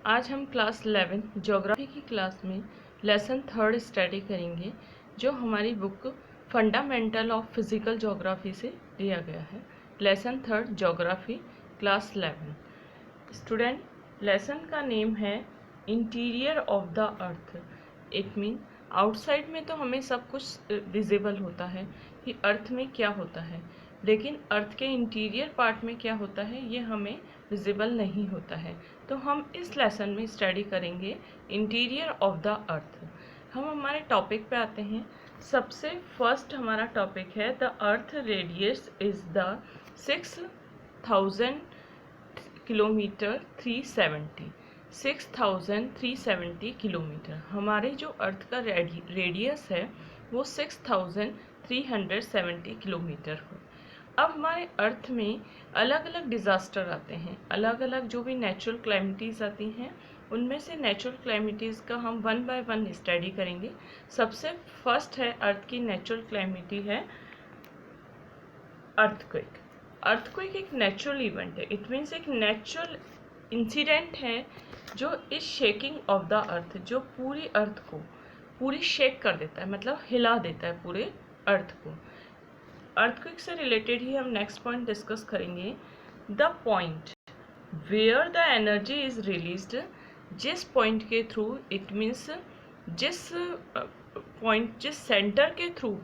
आज हम class 11 geography की क्लास में लेसन थर्ड स्टडी करेंगे, जो हमारी book fundamental of physical geography से लिया गया है। Lesson third geography class 11। Student, lesson का नेम है interior of the earth. It mean outside में तो हमें सब कुछ विजिबल होता है कि अर्थ में क्या होता है, लेकिन अर्थ के इंटीरियर पार्ट में क्या होता है ये हमें विजिबल नहीं होता है। तो हम इस लेसन में स्टडी करेंगे इंटीरियर ऑफ द अर्थ। हम हमारे टॉपिक पे आते हैं। सबसे फर्स्ट हमारा टॉपिक है the earth radius is the 6000 kilometre 370 kilometre. हमारे जो अर्थ का रेडियस है वो 6370 किलोमीटर हो। अब हमारे अर्थ में अलग अलग डिज़ास्टर आते हैं, अलग अलग जो भी नेचुरल क्लैमिटीज़ आती हैं, उनमें से नेचुरल क्लैमिटीज़ का हम वन बाय वन स्टडी करेंगे। सबसे फर्स्ट है अर्थ की नेचुरल क्लैमिटी है अर्थक्वेक। अर्थक्वेक एक नेचुरल इवेंट है। इट मीन्स एक नेचुरल इंसिडेंट है जो इस शेकिंग ऑफ द अर्थ, जो पूरी अर्थ को पूरी शेक कर देता है, मतलब हिला देता है पूरे अर्थ को। अर्थक्वेक से रिलेटेड ही हम नेक्स्ट पॉइंट डिस्कस करेंगे। The point where the energy is released, जिस पॉइंट के थ्रू, इट मीन्स जिस पॉइंट, जिस सेंटर के थ्रू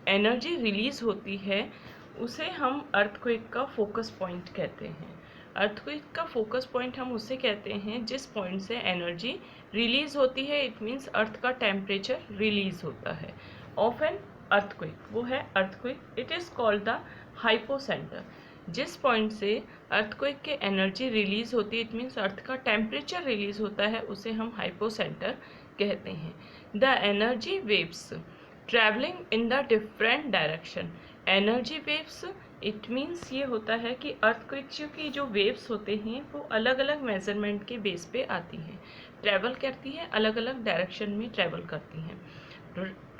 एनर्जी रिलीज होती है, उसे हम अर्थक्वेक का फोकस पॉइंट कहते हैं। अर्थक्वेक का फोकस पॉइंट हम उसे कहते हैं जिस पॉइंट से एनर्जी रिलीज होती है। इट मीन्स अर्थ का टेम्परेचर रिलीज होता है ऑफ एन अर्थक्वेक, वो है earthquake. It is called the hypocentre. जिस पॉइंट से अर्थक्वेक के एनर्जी रिलीज होती है, इट मीन्स अर्थ का टेम्परेचर रिलीज होता है, उसे हम हाइपोसेंटर कहते हैं। The energy waves travelling in the different direction. Energy waves, it means ये होता है कि अर्थक्वेक की जो वेव्स होते हैं वो अलग अलग मेजरमेंट के बेस पे आती हैं, ट्रैवल करती हैं, अलग अलग डायरेक्शन में ट्रैवल करती हैं,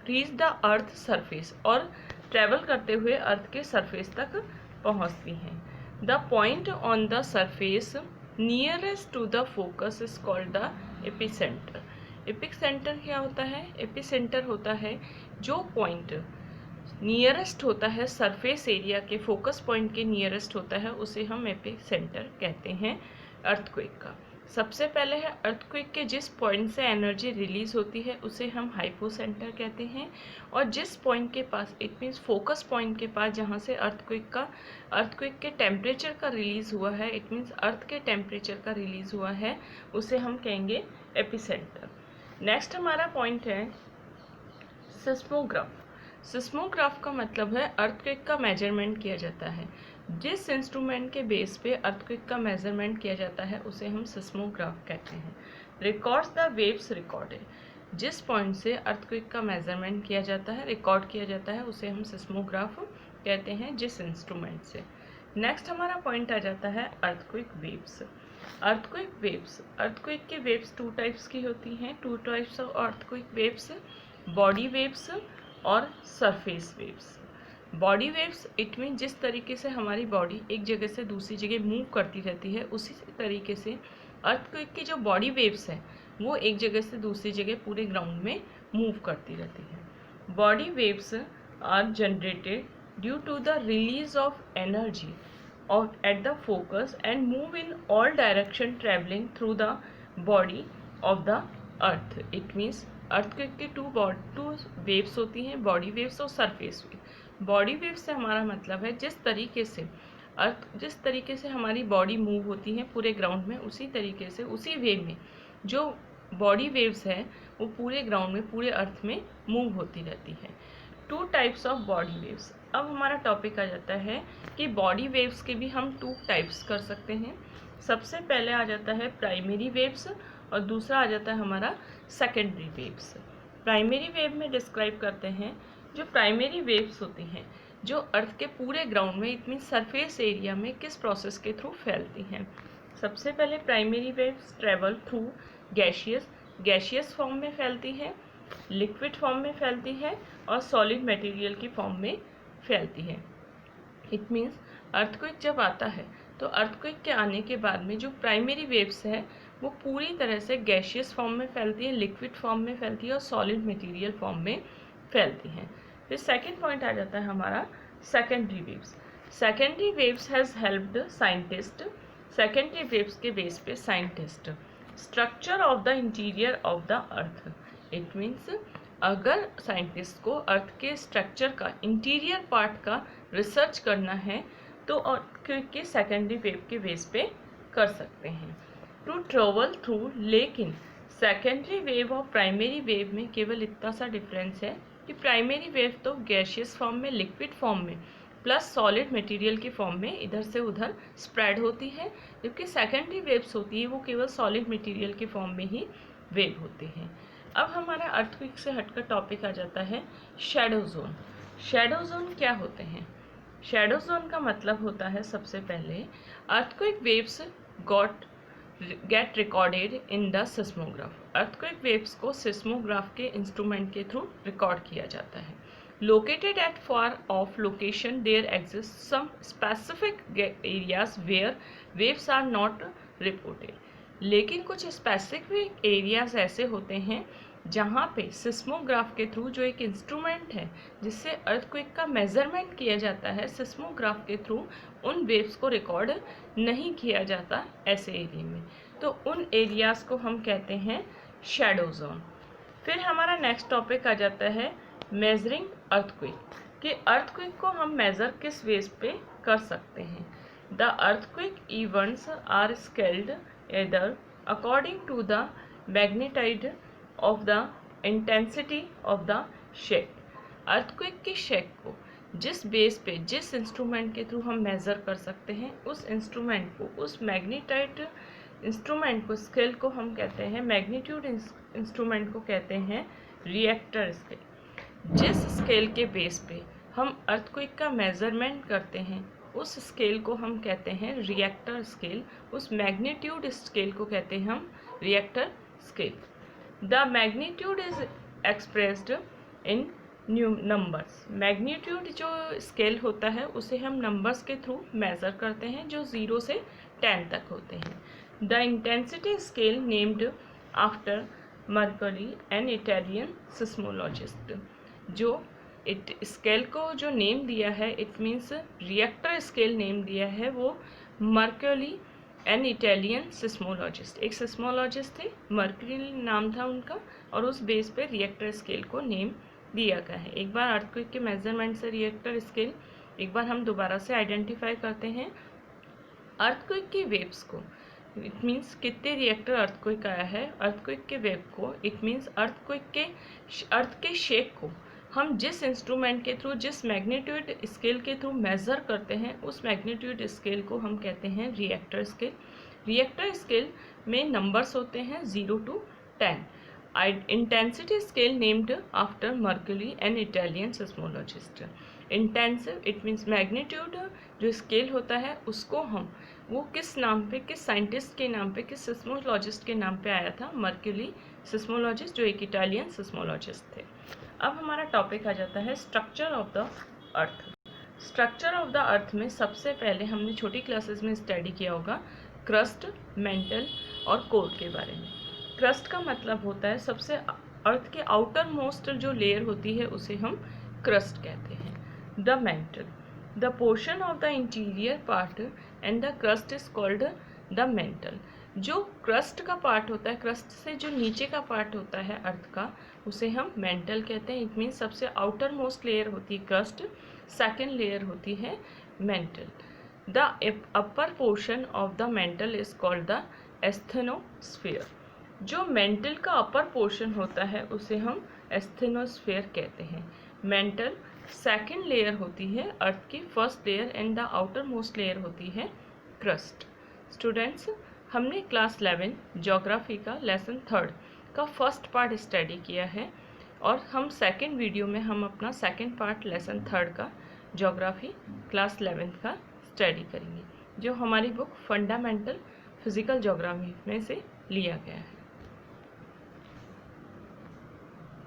रीच द अर्थ सरफेस, और ट्रैवल करते हुए अर्थ के सरफेस तक पहुंचती हैं। The point on the surface nearest to the focus is called the epicentre. Epicentre क्या होता है? एपिसेंटर होता है जो पॉइंट नियरेस्ट होता है सरफेस एरिया के, फोकस पॉइंट के नियरेस्ट होता है, उसे हम एपिसेंटर कहते हैं अर्थक्वेक का। सबसे पहले है अर्थक्वेक के जिस पॉइंट से एनर्जी रिलीज होती है उसे हम हाइपोसेंटर कहते हैं, और जिस पॉइंट के पास, इट मीन्स फोकस पॉइंट के पास जहाँ से अर्थक्वेक के टेम्परेचर का रिलीज हुआ है, इट मीन्स अर्थ के टेम्परेचर का रिलीज हुआ है, उसे हम कहेंगे एपिसेंटर। नेक्स्ट हमारा पॉइंट है सिस्मोग्राफ। सिस्मोग्राफ का मतलब है अर्थक्वेक का मेजरमेंट किया जाता है। जिस इंस्ट्रूमेंट के बेस पे अर्थक्वेक का मेजरमेंट किया जाता है उसे हम सिस्मोग्राफ कहते हैं। Records the waves recorded. जिस पॉइंट से अर्थक्वेक का मेजरमेंट किया जाता है, रिकॉर्ड किया जाता है, उसे हम सिस्मोग्राफ कहते हैं, जिस इंस्ट्रूमेंट से। नेक्स्ट हमारा पॉइंट आ जाता है earthquake waves. Earthquake waves, earthquake के वेव्स टू टाइप्स की होती हैं। Two types of earthquake waves, body waves और surface waves. Body waves, it mean जिस तरीके से हमारी बॉडी एक जगह से दूसरी जगह मूव करती रहती है, उसी तरीके से अर्थक्वेक की जो बॉडी वेव्स हैं वो एक जगह से दूसरी जगह पूरे ग्राउंड में मूव करती रहती है। Body waves are generated due to the release of energy at the focus and move in all direction traveling through the body of the earth. It means earthquake की टू वेव्स होती हैं, body waves और surface wave. Body wave से हमारा मतलब है जिस तरीके से हमारी बॉडी मूव होती है पूरे ग्राउंड में, उसी तरीके से उसी वे में जो बॉडी वेव्स है वो पूरे ग्राउंड में, पूरे अर्थ में मूव होती रहती है। To types of body waves. अब हमारा टॉपिक आ जाता है कि बॉडी वेव्स के भी हम टू टाइप्स कर सकते हैं। सबसे पहले आ जाता है प्राइमरी वेव्स और दूसरा आ जाता है हमारा सेकेंडरी वेव्स। प्राइमरी वेव में डिस्क्राइब करते हैं जो प्राइमरी वेव्स होती हैं जो अर्थ के पूरे ग्राउंड में, इट मीन सरफेस एरिया में किस प्रोसेस के थ्रू फैलती हैं। सबसे पहले primary waves travel through gaseous form में फैलती है, लिक्विड फॉर्म में फैलती है और सॉलिड मटेरियल की फॉर्म में फैलती है। इट मीन्स अर्थक्वेक जब आता है तो अर्थक्वेक के आने के बाद में जो प्राइमरी वेव्स है वो पूरी तरह से गैशियस फॉर्म में फैलती है, लिक्विड फॉर्म में फैलती है और सॉलिड मटेरियल फॉर्म में फैलती हैं। फिर सेकेंड पॉइंट आ जाता है हमारा secondary waves. Secondary waves has helped scientist, secondary waves के बेस पे scientist structure of the interior of the earth. It means अगर साइंटिस्ट को अर्थ के स्ट्रक्चर का, इंटीरियर पार्ट का रिसर्च करना है तो अर्थ के सेकेंडरी वेव के बेस पे कर सकते हैं। टू ट्रेवल थ्रू, लेकिन सेकेंडरी वेव और प्राइमरी वेव में केवल इतना सा डिफरेंस है कि प्राइमरी वेव तो गैशियस फॉर्म में, लिक्विड फॉर्म में प्लस सॉलिड मटेरियल के फॉर्म में इधर से उधर स्प्रेड होती है, जबकि सेकेंडरी वेव्स होती है वो केवल सॉलिड मटेरियल के फॉर्म में ही वेव होते हैं। अब हमारा अर्थक्वेक से हटकर टॉपिक आ जाता है शैडो जोन। शैडो जोन क्या होते हैं? शैडो जोन का मतलब होता है सबसे पहले earthquake waves get recorded in the seismograph. Earthquake waves को सिस्मोग्राफ के इंस्ट्रूमेंट के थ्रू रिकॉर्ड किया जाता है। Located at far off location, there exists some specific areas where waves are not reported. लेकिन कुछ स्पेसिफिक एरियाज ऐसे होते हैं जहाँ पे सिस्मोग्राफ के थ्रू, जो एक इंस्ट्रूमेंट है जिससे अर्थक्वेक का मेजरमेंट किया जाता है, सिस्मोग्राफ के थ्रू उन वेव्स को रिकॉर्ड नहीं किया जाता ऐसे एरिया में, तो उन एरियाज को हम कहते हैं शैडो जोन। फिर हमारा नेक्स्ट टॉपिक आ जाता है मेजरिंग अर्थक्वेक, कि अर्थक्वेक को हम मेज़र किस वेज पे कर सकते हैं। The earthquake events are scaled either according to the magnitude of the intensity of the shake. Earthquake की शेक को जिस बेस पे, जिस इंस्ट्रूमेंट के थ्रू हम मेज़र कर सकते हैं, उस इंस्ट्रूमेंट को, उस मैग्नीट्यूड इंस्ट्रूमेंट को, स्केल को हम कहते हैं, मैग्नीट्यूड इंस्ट्रूमेंट को कहते हैं रिएक्टर स्केल। जिस स्केल के बेस पे हम अर्थक्वेक का मेजरमेंट करते हैं उस स्केल को हम कहते हैं रिएक्टर स्केल, उस मैग्नीट्यूड स्केल को कहते हैं हम Richter scale. The magnitude is expressed in numbers. Magnitude जो स्केल होता है उसे हम नंबर्स के थ्रू मेज़र करते हैं जो 0 से 10 तक होते हैं। The intensity scale named after mercury an Italian seismologist. जो स्केल को जो नेम दिया है, it means Richter scale name दिया है, वो मर्करी एन इटालियन सिस्मोलॉजिस्ट, एक सिस्मोलॉजिस्ट थे, मर्करी नाम था उनका, और उस बेस पे रिएक्टर स्केल को नेम दिया गया है। एक बार अर्थक्वेक के मेजरमेंट से रिएक्टर स्केल एक बार हम दोबारा से आइडेंटिफाई करते हैं। अर्थक्वेक की वेव्स को, इट मीन्स कितने रिएक्टर अर्थक्वेक आया है, अर्थक्वेक के वेव को, इट मीन्स अर्थक्वेक के अर्थ के शेक को हम जिस इंस्ट्रूमेंट के थ्रू, जिस मैग्नीट्यूड स्केल के थ्रू मेज़र करते हैं, उस मैग्नीट्यूड स्केल को हम कहते हैं रिएक्टर स्केल। रिएक्टर स्केल में नंबर्स होते हैं 0 to 10। Intensity scale named after mercury an Italian seismologist. Intensive, it means magnitude जो स्केल होता है उसको हम, वो किस नाम पे, किस साइंटिस्ट के नाम पे, किस सिस्मोलॉजिस्ट के नाम पे आया था, मर्करी सिस्मोलॉजिस्ट, जो एक इटालियन सिस्मोलॉजिस्ट थे। अब हमारा टॉपिक आ जाता है structure of the earth. Structure of the earth में सबसे पहले हमने छोटी क्लासेस में स्टडी किया होगा क्रस्ट, मेंटल और कोर के बारे में। क्रस्ट का मतलब होता है सबसे अर्थ के आउटर मोस्ट जो लेयर होती है उसे हम क्रस्ट कहते हैं। The mental, the portion of the interior part and the crust is called the mental. जो क्रस्ट का पार्ट होता है, क्रस्ट से जो नीचे का पार्ट होता है अर्थ का, उसे हम मेंटल कहते हैं। इट मीन्स सबसे आउटर मोस्ट लेयर होती है क्रस्ट, सेकेंड लेयर होती है mental. The upper portion of the mental is called the asthenosphere. जो मेंटल का अपर पोर्शन होता है उसे हम एस्थेनोस्फीयर कहते हैं। मेंटल सेकेंड लेयर होती है अर्थ की, first layer and the outer most layer होती है क्रस्ट। स्टूडेंट्स, हमने क्लास 11 ज्योग्राफी का लेसन 3 का फर्स्ट पार्ट स्टडी किया है और हम सेकंड वीडियो में हम अपना सेकंड पार्ट लेसन 3 का ज्योग्राफी क्लास 11 का स्टडी करेंगे, जो हमारी बुक फंडामेंटल फिजिकल ज्योग्राफी में से लिया गया है।